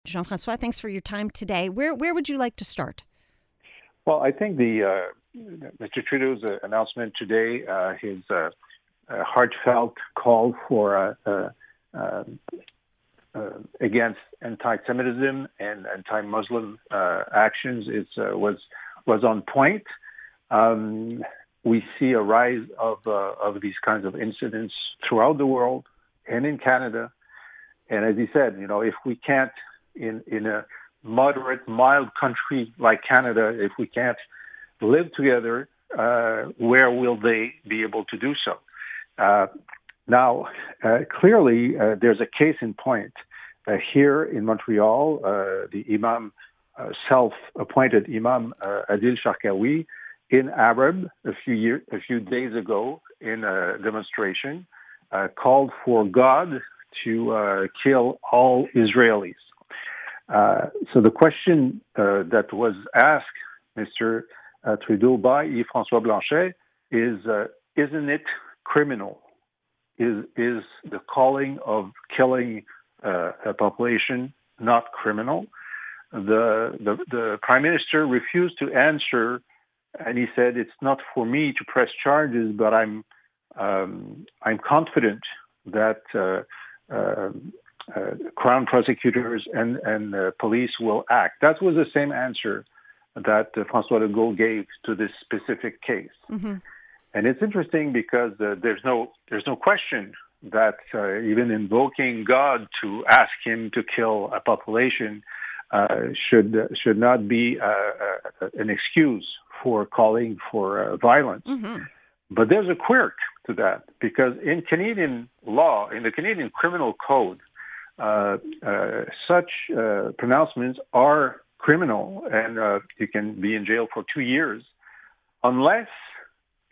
Jean-François, thanks for your time today. Where would you like to start? Well, I think Mr. Trudeau's announcement today, his heartfelt call for against anti-Semitism and anti-Muslim actions was on point. We see a rise of these kinds of incidents throughout the world and in Canada. And as he said, if we can't, in a moderate, mild country like Canada, if we can't live together, where will they be able to do so? Now, clearly, there's a case in point. Here in Montreal, the imam, self-appointed imam, Adil Sharkawi, in Arab a few days ago in a demonstration, called for God to kill all Israelis. So the question that was asked Mr. Trudeau by Jean-François Lisée is, isn't it criminal? Is the calling of killing a population not criminal? The Prime Minister refused to answer, and he said, "It's not for me to press charges, but I'm confident that Crown prosecutors and police will act." That was the same answer that François Legault gave to this specific case. Mm-hmm. And it's interesting because there's no question that even invoking God to ask him to kill a population should not be an excuse for calling for violence. Mm-hmm. But there's a quirk to that, because in Canadian law, in the Canadian Criminal Code, such pronouncements are criminal, and you can be in jail for 2 years unless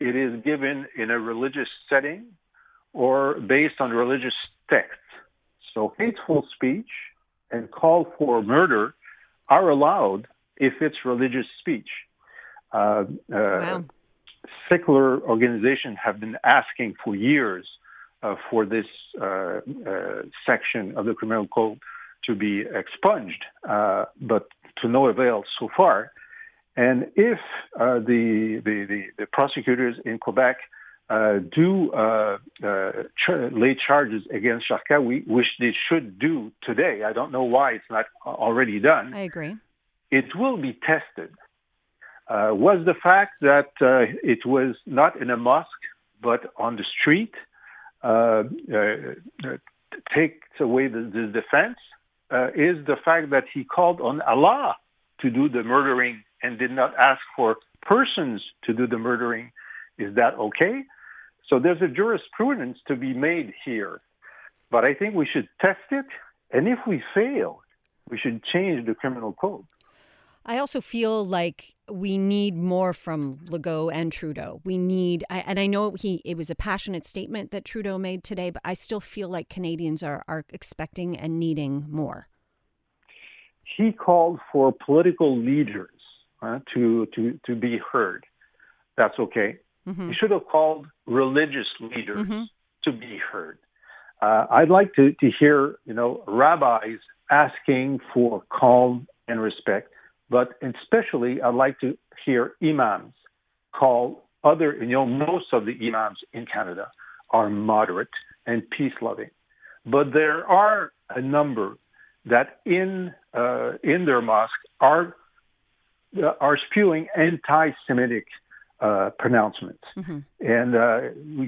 it is given in a religious setting or based on religious texts. So hateful speech and call for murder are allowed if it's religious speech. Wow. Secular organizations have been asking for years for this section of the Criminal Code to be expunged, but to no avail so far. And if the prosecutors in Quebec do lay charges against Sharkawi, which they should do today, I don't know why it's not already done. I agree. It will be tested. Was the fact that it was not in a mosque but on the street takes away the defense? Is the fact that he called on Allah to do the murdering and did not ask for persons to do the murdering, is that okay? So there's a jurisprudence to be made here. But I think we should test it, and if we fail, we should change the criminal code. I also feel like we need more from Legault and Trudeau. We need, and I know it was a passionate statement that Trudeau made today, but I still feel like Canadians are expecting and needing more. He called for political leaders to be heard. That's okay. Mm-hmm. He should have called religious leaders to be heard. I'd like to hear, rabbis asking for calm and respect. But especially, I'd like to hear imams call most of the imams in Canada are moderate and peace-loving. But there are a number that in their mosques are spewing anti-Semitic pronouncements. Mm-hmm. And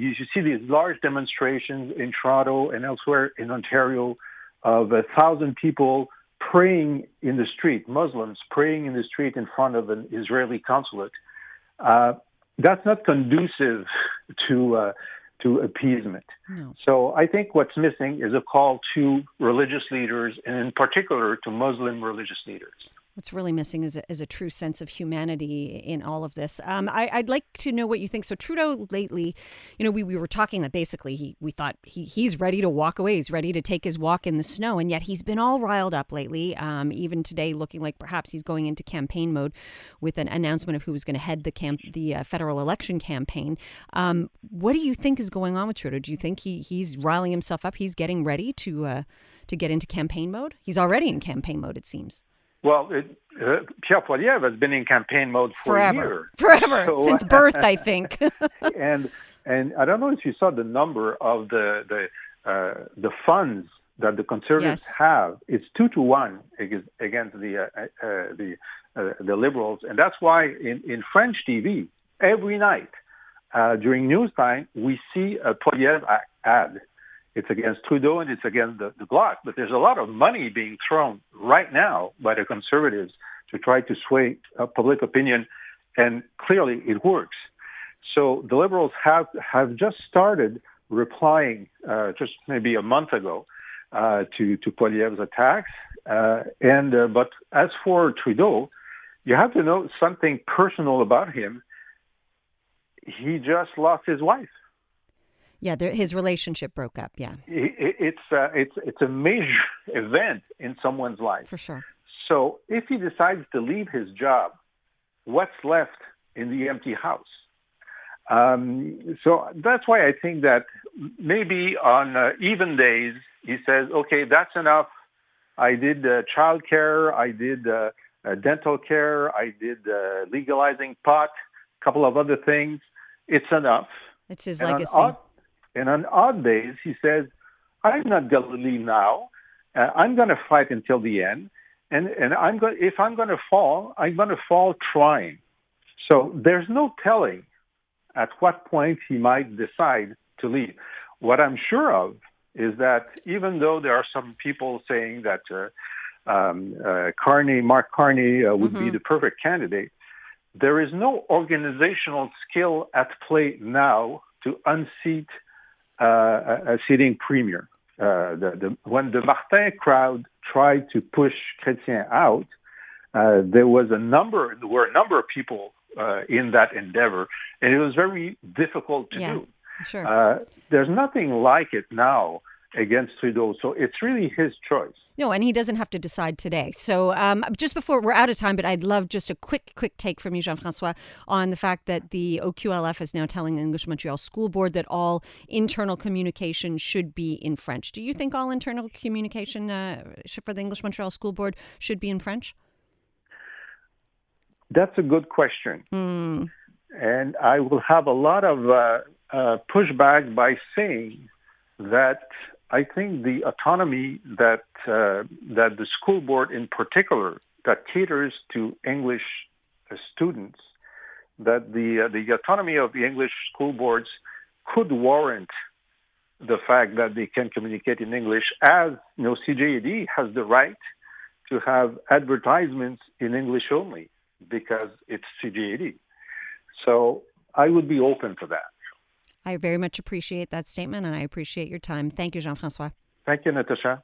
you see these large demonstrations in Toronto and elsewhere in Ontario of 1,000 people praying in the street, Muslims praying in the street in front of an Israeli consulate. That's not conducive to appeasement. No. So I think what's missing is a call to religious leaders, and in particular to Muslim religious leaders. What's really missing is a true sense of humanity in all of this. I'd like to know what you think. So Trudeau lately, we were talking that basically we thought he's ready to walk away. He's ready to take his walk in the snow. And yet he's been all riled up lately, even today looking like perhaps he's going into campaign mode with an announcement of who was going to head the federal election campaign. What do you think is going on with Trudeau? Do you think he's riling himself up? He's getting ready to to get into campaign mode? He's already in campaign mode, it seems. Well, Pierre Poilievre has been in campaign mode for a year. Forever, So, since birth, I think. and I don't know if you saw the number of the funds that the Conservatives have. It's 2-1 against the Liberals, and that's why in French TV every night during news time we see a Poilievre ad. It's against Trudeau and it's against the Bloc, but there's a lot of money being thrown right now by the Conservatives to try to sway public opinion, and clearly it works. So the Liberals have just started replying just maybe a month ago to Poilievre's attacks, but as for Trudeau, you have to know something personal about him. He just lost his wife. Yeah, his relationship broke up. Yeah, it's a major event in someone's life. For sure. So if he decides to leave his job, what's left in the empty house? So that's why I think that maybe on even days he says, "Okay, that's enough. I did child care. I did dental care. I did legalizing pot. A couple of other things. It's enough." It's his legacy. And on odd days, he says, "I'm not going to leave now. I'm going to fight until the end. And if I'm going to fall, I'm going to fall trying." So there's no telling at what point he might decide to leave. What I'm sure of is that even though there are some people saying that Mark Carney would be the perfect candidate, there is no organizational skill at play now to unseat a sitting premier. When the Martin crowd tried to push Chrétien out, there were a number of people in that endeavor, and it was very difficult to do. Sure. There's nothing like it now against Trudeau, so it's really his choice. No, and he doesn't have to decide today. So just before we're out of time, but I'd love just a quick take from you, Jean-François, on the fact that the OQLF is now telling the English Montreal School Board that all internal communication should be in French. Do you think all internal communication for the English Montreal School Board should be in French? That's a good question. And I will have a lot of pushback by saying that I think the autonomy that the school board in particular that caters to English students, that the autonomy of the English school boards could warrant the fact that they can communicate in English, as CJAD has the right to have advertisements in English only because it's CJAD. So I would be open to that. I very much appreciate that statement, and I appreciate your time. Thank you, Jean-François. Thank you, Natasha.